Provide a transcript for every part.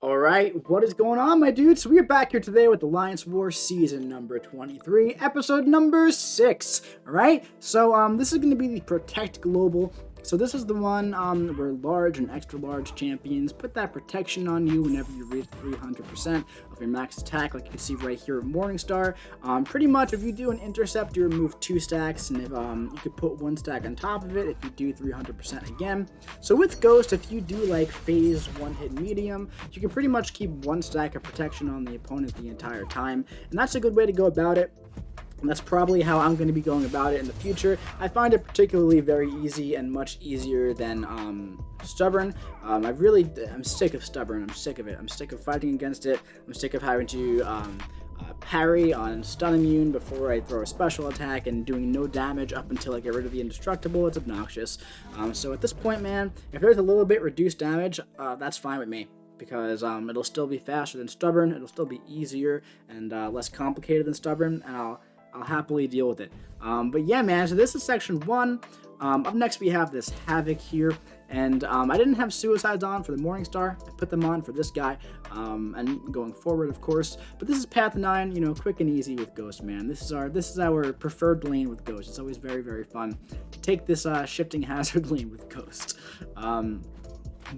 Alright, what is going on, my dudes? We are back here today with Alliance War Season number 23, episode number 6. Alright, so this is going to be the Protect Global. So this is the one where large and extra large champions put that protection on you whenever you reach 300% of your max attack, like you can see right here at Morningstar. Pretty much if you do an intercept, you remove 2 stacks, and if you could put 1 stack on top of it if you do 300% again. So with Ghost, if you do like phase 1-hit medium, you can pretty much keep 1 stack of protection on the opponent the entire time, and that's a good way to go about it. And that's probably how I'm going to be going about it in the future. I find it particularly very easy and much easier than Stubborn. I'm sick of Stubborn. I'm sick of it. I'm sick of fighting against it. I'm sick of having to parry on stun immune before I throw a special attack and doing no damage up until I get rid of the indestructible. It's obnoxious. So at this point, man, if there's a little bit reduced damage, that's fine with me. Because it'll still be faster than Stubborn, it'll still be easier and less complicated than Stubborn, and I'll happily deal with it. But yeah, man, so this is section 1. Up next we have this Havok here, and I didn't have suicides on for the Morningstar. I put them on for this guy, and going forward, of course. But this is path 9, you know, quick and easy with Ghost, man. This is our preferred lane with Ghost. It's always very, very fun to take this shifting hazard lane with Ghost.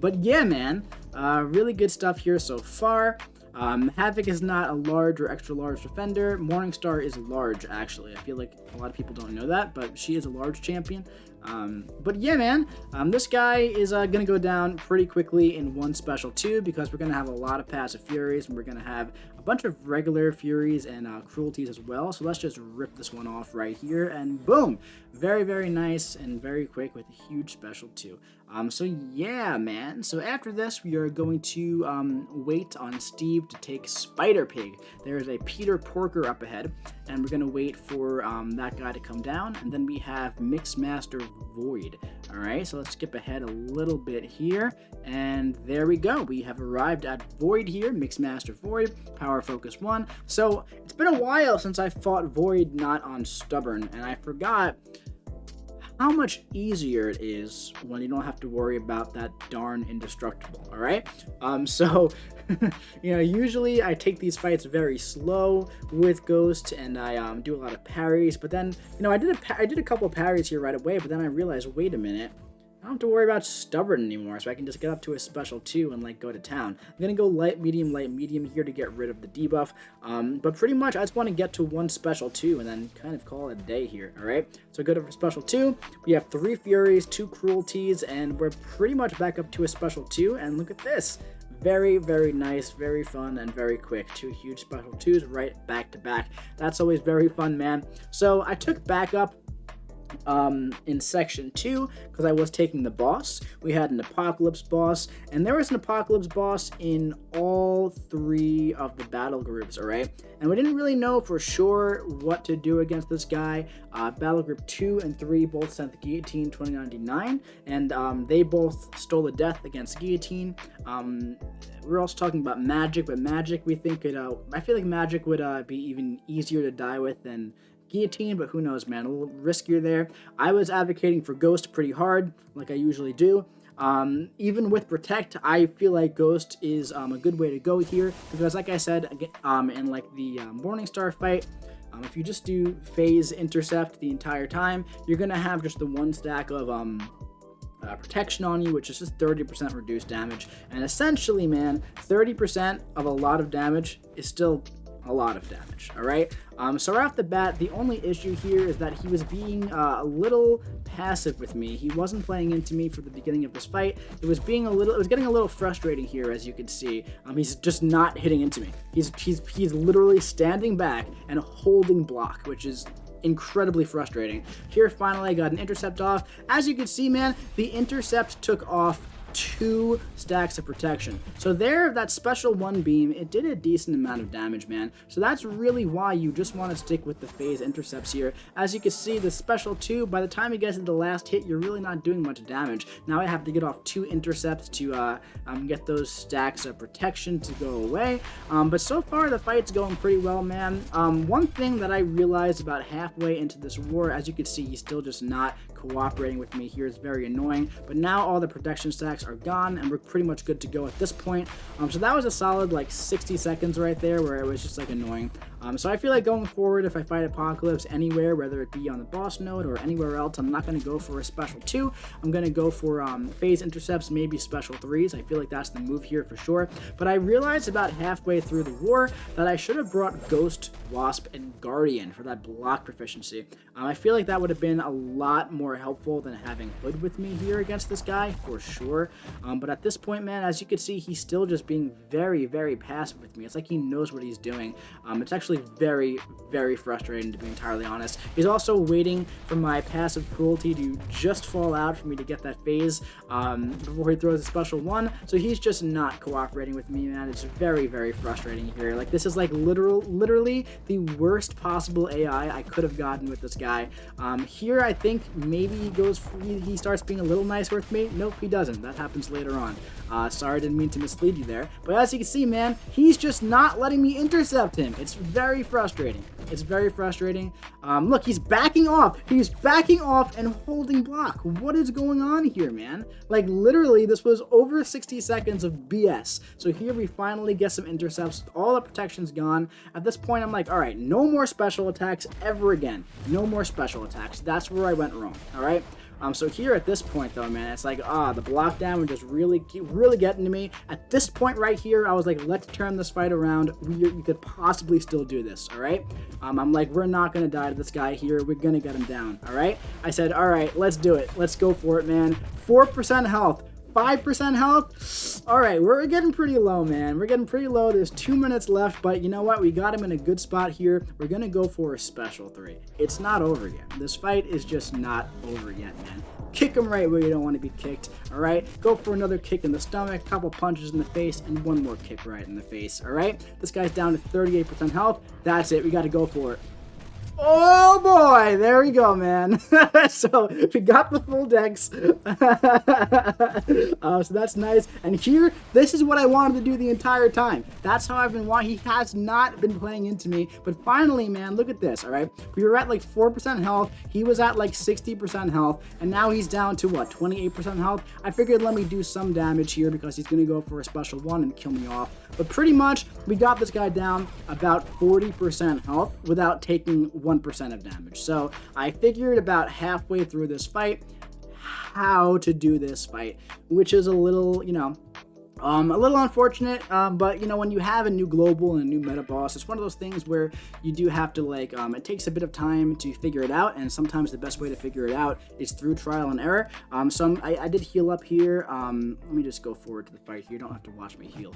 But yeah, man, really good stuff here so far. Havok is not a large or extra large defender. Morningstar is large, actually. I feel like a lot of people don't know that, but she is a large champion. But yeah, man, this guy is going to go down pretty quickly in one special 2 because we're going to have a lot of passive furies, and we're going to have a bunch of regular furies and cruelties as well. So let's just rip this one off right here, and boom! Very, very nice and very quick with a huge special 2. So yeah, man. So after this, we are going to wait on Steve to take Spider Pig. There is a Peter Porker up ahead, and we're going to wait for that guy to come down, and then we have Mixmaster Void. Alright, so let's skip ahead a little bit here, and there we go. We have arrived at Void here, Mixmaster Void, Power Focus 1. So it's been a while since I fought Void not on Stubborn, and I forgot how much easier it is when you don't have to worry about that darn indestructible. All right, so you know, usually I take these fights very slow with Ghost, and I do a lot of parries. But then, you know, I did a couple of parries here right away. But then I realized, wait a minute, I don't have to worry about Stubborn anymore, so I can just get up to a special 2 and like go to town. I'm gonna go light, medium here to get rid of the debuff. But pretty much I just want to get to one special 2 and then kind of call it a day here. All right, so go to special 2. We have 3 furies, 2 cruelties, and we're pretty much back up to a special 2. And look at this. Very, very nice, very fun, and very quick. 2 huge special 2s right back to back. That's always very fun, man. So I took backup in section 2 because I was taking the boss. We had an Apocalypse boss, and there was an Apocalypse boss in all 3 of the battle groups. All right, and we didn't really know for sure what to do against this guy. Battle group 2 and 3 both sent the Guillotine 2099, and they both stole the death against Guillotine. We're also talking about Magic, but Magic we think could I feel like Magic would be even easier to die with than Guillotine, but who knows, man, a little riskier there. I was advocating for Ghost pretty hard, like I usually do. Even with Protect, I feel like Ghost is a good way to go here, because like I said, in like the Morningstar fight, if you just do phase intercept the entire time, you're gonna have just the 1 stack of protection on you, which is just 30% reduced damage. And essentially, man, 30% of a lot of damage is still a lot of damage. All right, so right off the bat, the only issue here is that he was being a little passive with me. He wasn't playing into me for the beginning of this fight. It was getting a little frustrating here, as you can see. He's just not hitting into me. He's literally standing back and holding block, which is incredibly frustrating. Here, finally, I got an intercept off. As you can see, man, the intercept took off 2 stacks of protection. So there, that special 1 beam, it did a decent amount of damage, man. So that's really why you just want to stick with the phase intercepts here. As you can see, the special 2, by the time you get to the last hit, you're really not doing much damage. Now I have to get off 2 intercepts to get those stacks of protection to go away. But so far, the fight's going pretty well, man. One thing that I realized about halfway into this war, as you can see, he's still just not cooperating with me here. It's very annoying. But now all the protection stacks attacks are gone, and we're pretty much good to go at this point. So that was a solid like 60 seconds right there where it was just like annoying. So I feel like going forward, if I fight Apocalypse anywhere, whether it be on the boss node or anywhere else, I'm not going to go for a special 2. I'm going to go for phase intercepts, maybe special 3s. I feel like that's the move here for sure. But I realized about halfway through the war that I should have brought Ghost, Wasp, and Guardian for that block proficiency. I feel like that would have been a lot more helpful than having Hood with me here against this guy, for sure. But at this point, man, as you can see, he's still just being very, very passive with me. It's like he knows what he's doing. It's actually very, very frustrating, to be entirely honest. He's also waiting for my passive cruelty to just fall out for me to get that phase before he throws a special 1. So he's just not cooperating with me, man. It's very, very frustrating here. Like, this is like literally the worst possible AI I could have gotten with this guy. Here, I think maybe he starts being a little nicer with me. Nope, he doesn't. That happens later on. Sorry, I didn't mean to mislead you there. But as you can see, man, he's just not letting me intercept him. It's very frustrating. It's very frustrating. Look, he's backing off. He's backing off and holding block. What is going on here, man? Like, literally, this was over 60 seconds of BS. So here we finally get some intercepts. All the protection's gone. At this point, I'm like, all right, no more special attacks ever again. No more special attacks. That's where I went wrong, all right? So here at this point, though, man, it's like, the block down would just really getting to me. At this point right here, I was like, let's turn this fight around. We could possibly still do this, all right? I'm like, we're not going to die to this guy here. We're going to get him down, all right? I said, all right, let's do it. Let's go for it, man. 4% health. 5% health. All right, we're getting pretty low, man. We're getting pretty low. There's 2 minutes left, but you know what? We got him in a good spot here. We're going to go for a special 3. It's not over yet. This fight is just not over yet, man. Kick him right where you don't want to be kicked, all right? Go for another kick in the stomach, couple punches in the face, and one more kick right in the face, all right? This guy's down to 38% health. That's it. We got to go for it. Oh boy, there we go, man. So we got the full decks. So that's nice. And here, this is what I wanted to do the entire time. That's how I've been wanting. He has not been playing into me, but finally, man, look at this, all right? We were at like 4% health. He was at like 60% health, and now he's down to what, 28% health? I figured let me do some damage here because he's gonna go for a special 1 and kill me off. But pretty much, we got this guy down about 40% health without taking 1% of damage. So I figured about halfway through this fight how to do this fight, which is a little, a little unfortunate, but when you have a new global and a new meta boss, it's one of those things where you do have to it takes a bit of time to figure it out, and sometimes the best way to figure it out is through trial and error. I did heal up here. Let me just go forward to the fight here. You don't have to watch me heal.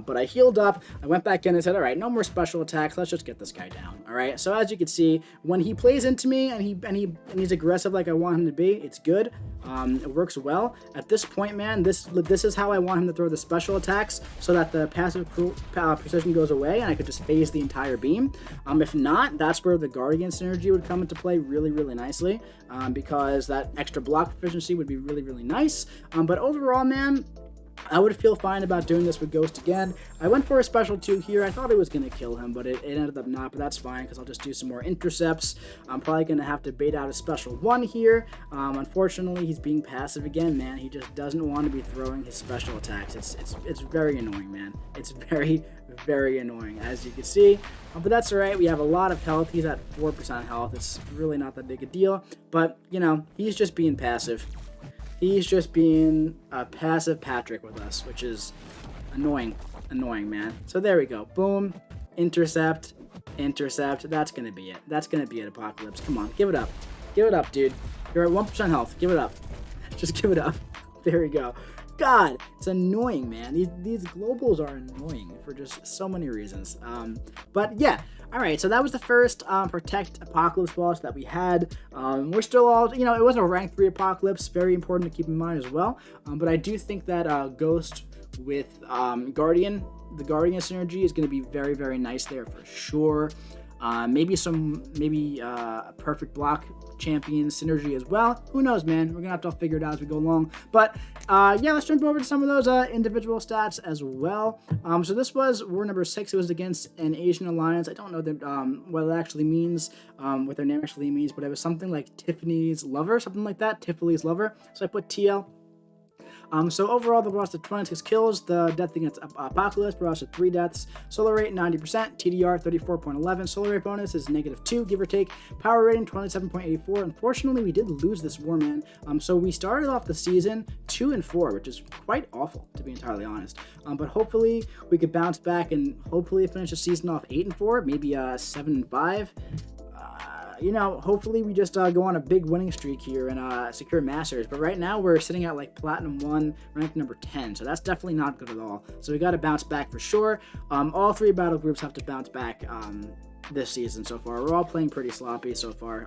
But I healed up. I went back in and said, all right, no more special attacks. Let's just get this guy down. All right. So as you can see, when he plays into me and he's aggressive like I want him to be, it's good. It works well. At this point, man, this is how I want him to throw the special attacks so that the passive precision goes away and I could just phase the entire beam. If not, that's where the Guardian synergy would come into play really, really nicely, because that extra block proficiency would be really, really nice. But overall, man, I would feel fine about doing this with Ghost again. I went for a special 2 here. I thought it was going to kill him, but it ended up not, but that's fine because I'll just do some more intercepts. I'm probably going to have to bait out a special 1 here. Unfortunately, he's being passive again, man. He just doesn't want to be throwing his special attacks. It's very annoying, man. It's very, very annoying, as you can see. But that's all right. We have a lot of health. He's at 4% health. It's really not that big a deal, but, he's just being passive. He's just being a passive Patrick with us, which is annoying, man. So there we go. Boom. Intercept. That's going to be it. That's going to be it, Apocalypse. Come on. Give it up. Give it up, dude. You're at 1% health. Give it up. Just give it up. There we go. God, it's annoying, man. These globals are annoying for just so many reasons. But yeah. All right, so that was the first Protect Apocalypse boss that we had. We're still all, it wasn't a rank 3 Apocalypse, very important to keep in mind as well. But I do think that Ghost with Guardian, the Guardian synergy is going to be very, very nice there for sure. Maybe a perfect block champion synergy as well. Who knows, man? We're gonna have to figure it out as we go along. But yeah, let's jump over to some of those individual stats as well. So this was war number 6. It was against an Asian alliance. I don't know what it actually means, what their name actually means, but it was something like Tiffany's lover, something like that. Tiffany's lover. So I put TL. So overall, the lost to 26 kills. The death against Apocalypse brought us to 3 deaths. Solar rate 90%, TDR 34.11. Solar rate bonus is -2, give or take. Power rating 27.84. Unfortunately, we did lose this war, man. So we started off the season 2-4, which is quite awful, to be entirely honest. But hopefully we could bounce back and hopefully finish the season off 8-4, maybe 7-5. Hopefully we just go on a big winning streak here and secure Masters. But right now we're sitting at like Platinum 1, ranked number 10. So that's definitely not good at all. So we got to bounce back for sure. All 3 battle groups have to bounce back this season so far. We're all playing pretty sloppy so far.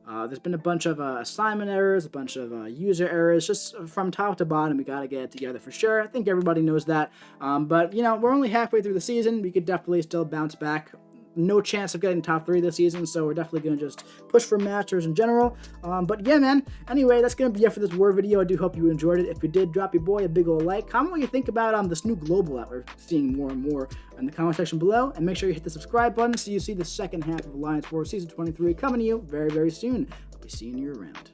There's been a bunch of assignment errors, a bunch of user errors, just from top to bottom. We got to get it together for sure. I think everybody knows that. But, we're only halfway through the season. We could definitely still bounce back. No chance of getting top 3 this season, so we're definitely going to just push for Masters in general. But yeah, man. Anyway, that's going to be it for this war video. I do hope you enjoyed it. If you did, drop your boy a big old like. Comment what you think about this new global that we're seeing more and more in the comment section below. And make sure you hit the subscribe button so you see the second half of Alliance Wars Season 23 coming to you very, very soon. I'll be seeing you around.